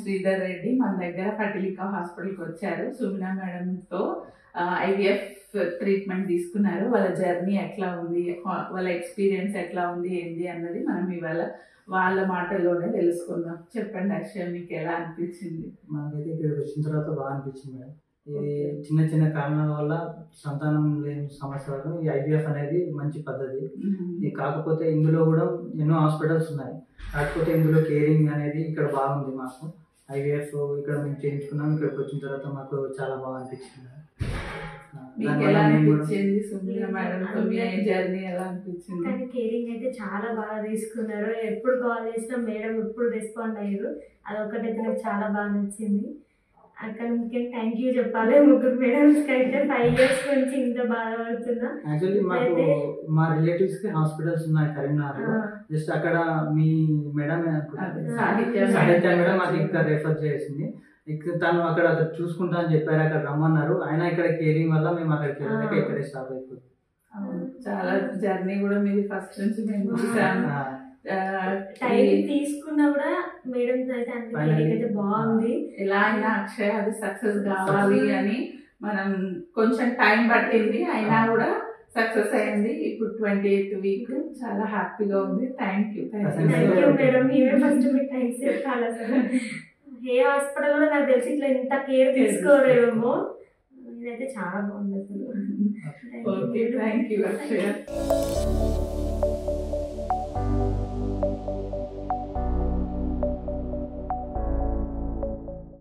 శ్రీధర్ రెడ్డి మన దగ్గర ఫర్టిలికా హాస్పిటల్కి వచ్చారు. సుమినా మేడంతో ఐవీఎఫ్ ట్రీట్మెంట్ తీసుకున్నారు. వాళ్ళ జర్నీ ఎట్లా ఉంది, వాళ్ళ ఎక్స్పీరియన్స్ ఎట్లా ఉంది, ఏంటి అన్నది మనం ఇవాళ వాళ్ళ మాటల్లోనే తెలుసుకుందాం. చెప్పండి అక్షయ్, మీకు ఎలా అనిపించింది? మనకైతే ఇక్కడికి వచ్చిన తర్వాత బాగా అనిపించింది మేడం. ఇది చిన్న చిన్న కారణాల వల్ల సంతానం లేని సమస్యలకు ఈ ఐవీఎఫ్ అనేది మంచి పద్ధతి. ఇది కాకపోతే ఇందులో కూడా ఎన్నో హాస్పిటల్స్ ఉన్నాయి, కాకపోతే ఇందులో కేరింగ్ అనేది ఇక్కడ బాగుంది. మాకు ఐవీఎఫ్ ఇక్కడ మేము చేయించుకున్నాం. ఇక్కడికి వచ్చిన తర్వాత మాకు చాలా బాగా అనిపించింది. కానీ కేరింగ్ అయితే చాలా బాగా తీసుకున్నారు. ఎప్పుడు కాల్ చేసినా మేడం ఎప్పుడు రెస్పాండ్ అయ్యారు. అదొకటైతే నాకు చాలా బాగా నచ్చింది. అక్కడ ముఖ్యంగా థ్యాంక్ యూ చెప్పాలి ముగ్గురు మేడమ్స్కి. అయితే 5 years నుంచి ఇంత బాధపడుతున్నా. యాక్చువల్లీ మాకు మా రిలేటివ్స్ కి హాస్పిటల్స్ ఉన్నాయి కరీంనగర్. జస్ట్ అక్కడ మీ మేడం సాహిత్య మేడం అది ఇక్కడ రెఫర్ చేసింది. తను అక్కడ చూసుకుంటా అని చెప్పారు, అక్కడ రమ్మన్నారు. ఆయన ఇక్కడ కేరింగ్ వల్ల మేము అక్కడికి వెళ్ళాక ఇక్కడే స్టాప్ అయిపోతుంది. చాలా జర్నీ కూడా మీది ఫస్ట్ నుంచి మేము టైం తీసుకున్నా కూడా మేడం అయితే బాగుంది. ఎలా అయినా అక్షయ్ అది సక్సెస్ కావాలి అని మనం కొంచెం టైం పట్టింది, అయినా కూడా సక్సెస్ అయింది. ఇప్పుడు 28th week చాలా హ్యాపీగా ఉంది. Thank you madam. మీరే ఫస్ట్ మీకు థ్యాంక్స్ చెప్పాలి. అసలు ఏ హాస్పిటల్ కూడా నాకు తెలిసి ఇట్లా ఇంత కేర్ తీసుకోరేమో. ఇదైతే చాలా బాగుంది అసలు. Okay, thank you Akshay.